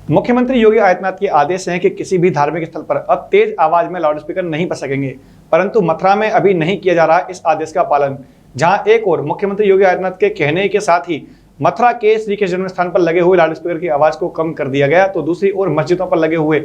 मुख्यमंत्री योगी आदित्यनाथ के आदेश हैं कि किसी भी धार्मिक स्थल पर अब तेज आवाज में लाउडस्पीकर नहीं बज सकेंगे, परंतु मथुरा में अभी नहीं किया जा रहा इस आदेश का पालन। जहां एक और मुख्यमंत्री योगी आदित्यनाथ के कहने के साथ ही मथुरा के श्री कृष्ण जन्म स्थान पर लगे हुए लाउडस्पीकर की आवाज को कम कर दिया गया, तो दूसरी ओर मस्जिदों पर लगे हुए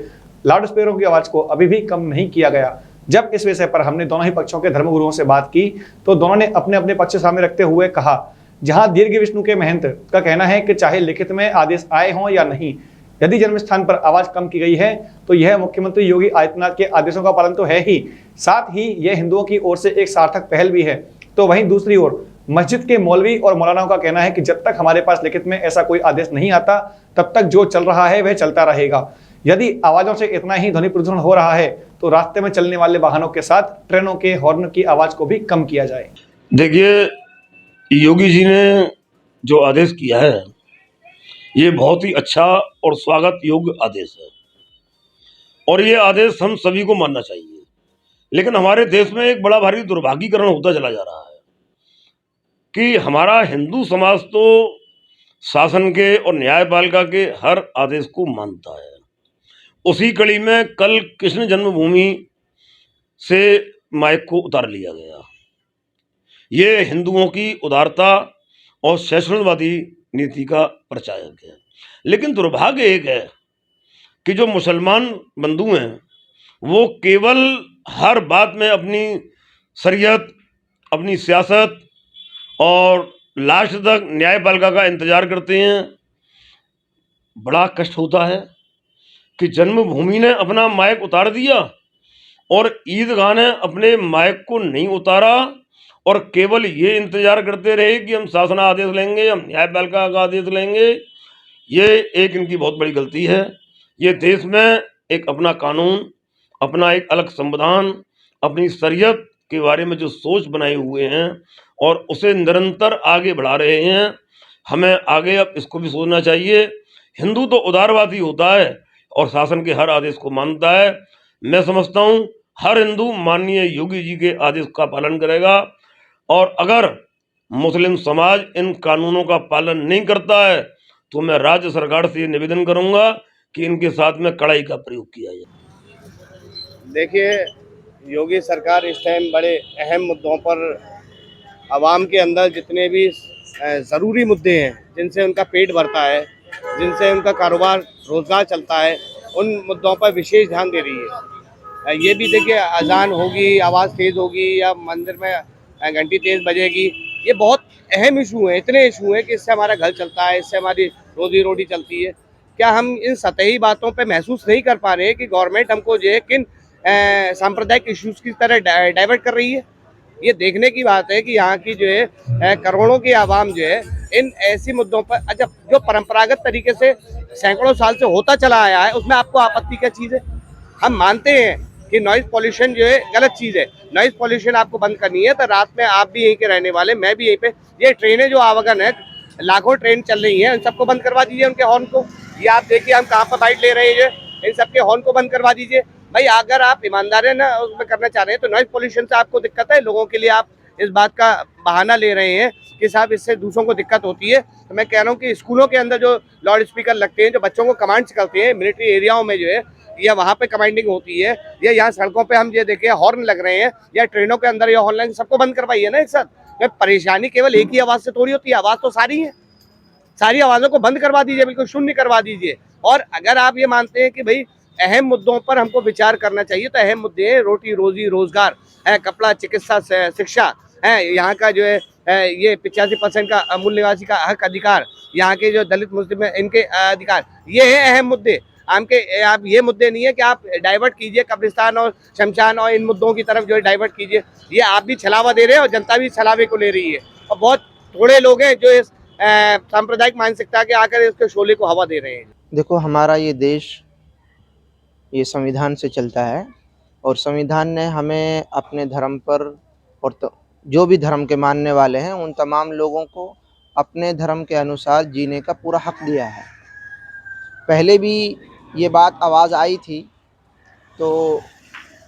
लाउडस्पीकरों की आवाज को अभी भी कम नहीं किया गया। जब इस विषय पर हमने दोनों ही पक्षों के धर्मगुरुओं से बात की तो दोनों ने अपने अपने पक्ष सामने रखते हुए कहा, जहां दीर्घ विष्णु के महंत का कहना है कि चाहे लिखित में आदेश आए हों या नहीं, यदि जन्म स्थान पर आवाज कम की गई है तो यह मुख्यमंत्री योगी आदित्यनाथ के आदेशों का पालन तो है ही, साथ ही यह हिंदुओं की ओर से एक सार्थक पहल भी है। तो वहीं दूसरी ओर मस्जिद के मौलवी और मौलानाओं का कहना है कि जब तक हमारे पास लिखित में ऐसा कोई आदेश नहीं आता तब तक जो चल रहा है वह चलता रहेगा। यदि आवाजों से इतना ही ध्वनि प्रदूषण हो रहा है तो रास्ते में चलने वाले वाहनों के साथ ट्रेनों के हॉर्न की आवाज को भी कम किया जाए। देखिए, योगी जी ने जो आदेश किया है ये बहुत ही अच्छा और स्वागत योग्य आदेश है और ये आदेश हम सभी को मानना चाहिए। लेकिन हमारे देश में एक बड़ा भारी दुर्भाग्यकरण होता चला जा रहा है कि हमारा हिंदू समाज तो शासन के और न्यायपालिका के हर आदेश को मानता है। उसी कड़ी में कल कृष्ण जन्मभूमि से माइक को उतार लिया गया। ये हिंदुओं की उदारता और सहिष्णुवादी नीति का प्रचारक है। लेकिन दुर्भाग्य एक है कि जो मुसलमान बंधु हैं वो केवल हर बात में अपनी शरीयत, अपनी सियासत और लास्ट तक न्यायपालिका का इंतजार करते हैं। बड़ा कष्ट होता है कि जन्मभूमि ने अपना माइक उतार दिया और ईदगाह ने अपने माइक को नहीं उतारा और केवल ये इंतजार करते रहे कि हम शासन आदेश लेंगे, हम न्यायपालिका का आदेश लेंगे। ये एक इनकी बहुत बड़ी गलती है। ये देश में एक अपना कानून, अपना एक अलग संविधान, अपनी शरीयत के बारे में जो सोच बनाए हुए हैं और उसे निरंतर आगे बढ़ा रहे हैं। हमें आगे अब इसको भी सोचना चाहिए। हिंदू तो उदारवादी होता है और शासन के हर आदेश को मानता है। मैं समझता हूँ हर हिंदू माननीय योगी जी के आदेश का पालन करेगा और अगर मुस्लिम समाज इन कानूनों का पालन नहीं करता है तो मैं राज्य सरकार से ये निवेदन करूंगा कि इनके साथ में कड़ाई का प्रयोग किया जाए। देखिए, योगी सरकार इस टाइम बड़े अहम मुद्दों पर आवाम के अंदर जितने भी ज़रूरी मुद्दे हैं, जिनसे उनका पेट भरता है, जिनसे उनका कारोबार रोज़गार चलता है, उन मुद्दों पर विशेष ध्यान दे रही है। ये भी देखिए, अजान होगी, आवाज़ तेज़ होगी या मंदिर में घंटी तेज़ बजेगी, ये बहुत अहम इशू है। इतने इशू हैं कि इससे हमारा घर चलता है, इससे हमारी रोजी रोटी चलती है। क्या हम इन सतही बातों पे महसूस नहीं कर पा रहे कि गवर्नमेंट हमको जो है किन सांप्रदायिक इश्यूज़ की तरह डाइवर्ट कर रही है? ये देखने की बात है कि यहाँ की जो है करोड़ों की आवाम जो है इन ऐसी मुद्दों पर, अच्छा, जो परंपरागत तरीके से सैकड़ों साल से होता चला आया है, उसमें आपको आपत्ति क्या चीज़ है? हम मानते हैं कि नॉइज़ पॉल्यूशन जो है गलत चीज़ है। नॉइज़ पॉल्यूशन आपको बंद करनी है तो रात में आप भी यहीं के रहने वाले, मैं भी यहीं पे, ये ट्रेनें जो आवागन है, लाखों ट्रेन चल रही हैं, इन सबको बंद करवा दीजिए, उनके हॉर्न को। ये आप देखिए हम कहाँ पर बाइट ले रहे हैं, इन सबके हॉर्न को बंद करवा दीजिए। भाई, अगर आप ईमानदारी ना उसमें करना चाह रहे हैं तो नॉइज़ पॉल्यूशन से आपको दिक्कत है, लोगों के लिए आप इस बात का बहाना ले रहे हैं कि साहब इससे दूसरों को दिक्कत होती है। तो मैं कह रहा हूँ कि स्कूलों के अंदर जो लाउड स्पीकर लगते हैं, जो बच्चों को कमांड्स करते हैं, मिलिट्री एरियाओं में जो है, या वहाँ पे कमांडिंग होती है, या यहाँ सड़कों पे हम ये देखिए हॉर्न लग रहे हैं, या ट्रेनों के अंदर ये हॉर्न लग, सबको बंद करवाइए ना एक साथ। परेशानी केवल एक ही आवाज़ से थोड़ी होती है, आवाज़ तो सारी है, सारी आवाज़ों को बंद करवा दीजिए, बिल्कुल शून्य करवा दीजिए। और अगर आप ये मानते हैं कि भाई अहम मुद्दों पर हमको विचार करना चाहिए, तो अहम मुद्दे हैं रोटी रोजी रोजगार है, कपड़ा, चिकित्सा, शिक्षा है, यहाँ का जो है ये 85% का मूल निवासी का हक अधिकार, यहाँ के जो दलित मुस्लिम है इनके अधिकार, ये है अहम मुद्दे। आप ये मुद्दे नहीं है कि आप डाइवर्ट कीजिए कब्रिस्तान और शमशान और इन मुद्दों की तरफ जो है डाइवर्ट कीजिए। ये आप भी छलावा दे रहे हैं और जनता भी छलावे को ले रही है, और बहुत थोड़े लोग हैं जो इस सांप्रदायिक मानसिकता के आकर इसके शोले को हवा दे रहे हैं। देखो, हमारा ये देश ये संविधान से चलता है और संविधान ने हमें अपने धर्म पर और तो जो भी धर्म के मानने वाले हैं उन तमाम लोगों को अपने धर्म के अनुसार जीने का पूरा हक दिया है। पहले भी ये बात आवाज़ आई थी, तो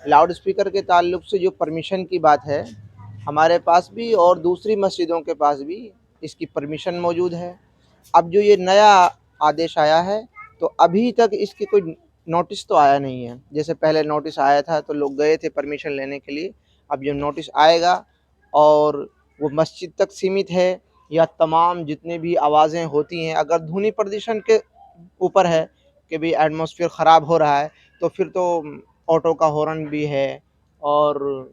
लाउड स्पीकर के ताल्लुक़ से जो परमिशन की बात है, हमारे पास भी और दूसरी मस्जिदों के पास भी इसकी परमिशन मौजूद है। अब जो ये नया आदेश आया है तो अभी तक इसकी कोई नोटिस तो आया नहीं है। जैसे पहले नोटिस आया था तो लोग गए थे परमिशन लेने के लिए, अब जो नोटिस आएगा और वो मस्जिद तक सीमित है या तमाम जितने भी आवाज़ें होती हैं, अगर ध्वनि प्रदूषण के ऊपर है कि भी एटमॉस्फेयर ख़राब हो रहा है, तो फिर तो ऑटो का हॉर्न भी है और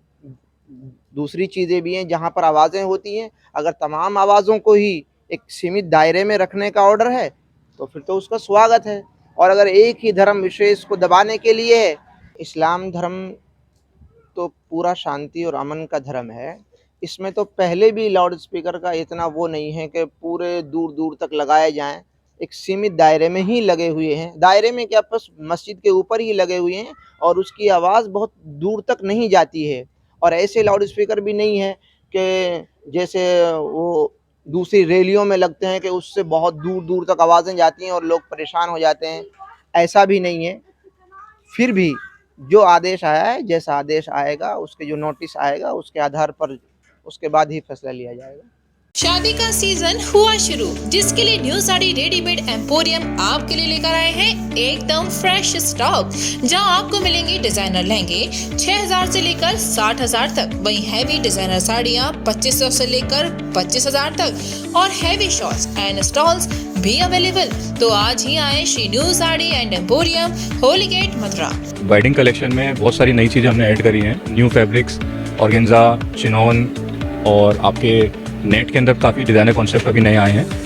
दूसरी चीज़ें भी हैं जहाँ पर आवाज़ें होती हैं। अगर तमाम आवाज़ों को ही एक सीमित दायरे में रखने का ऑर्डर है तो फिर तो उसका स्वागत है। और अगर एक ही धर्म विशेष को दबाने के लिए है, इस्लाम धर्म तो पूरा शांति और अमन का धर्म है। इसमें तो पहले भी लाउड स्पीकर का इतना वो नहीं है कि पूरे दूर दूर तक लगाए जाएं, एक सीमित दायरे में ही लगे हुए हैं। दायरे में क्या, बस मस्जिद के ऊपर ही लगे हुए हैं और उसकी आवाज़ बहुत दूर तक नहीं जाती है। और ऐसे लाउड स्पीकर भी नहीं है कि जैसे वो दूसरी रैलियों में लगते हैं कि उससे बहुत दूर दूर तक आवाज़ें जाती हैं और लोग परेशान हो जाते हैं, ऐसा भी नहीं है। फिर भी जो आदेश आया है, जैसा आदेश आएगा, उसके जो नोटिस आएगा, उसके आधार पर उसके बाद ही फैसला लिया जाएगा। शादी का सीजन हुआ शुरू, जिसके लिए न्यू साड़ी रेडीमेड एम्पोरियम आपके लिए लेकर आए हैं एकदम फ्रेश स्टॉक, जहां आपको मिलेंगे डिजाइनर लहंगे 6000 से लेकर 60000 तक, वहीं हैवी डिजाइनर साड़ियां 2500 से लेकर 25000 तक और हैवी शॉर्ट्स एंड स्टॉल्स भी अवेलेबल। तो आज ही आए Shri new sari and emporium, Holi gate, Mathura. Wedding collection में बहुत सारी नई चीज़ें हमने ऐड करी हैं, न्यू फैब्रिक्स, ऑर्गेन्जा, चिनोन और आपके नेट के अंदर काफ़ी डिज़ाइनर कॉन्सेप्ट अभी नए आए हैं।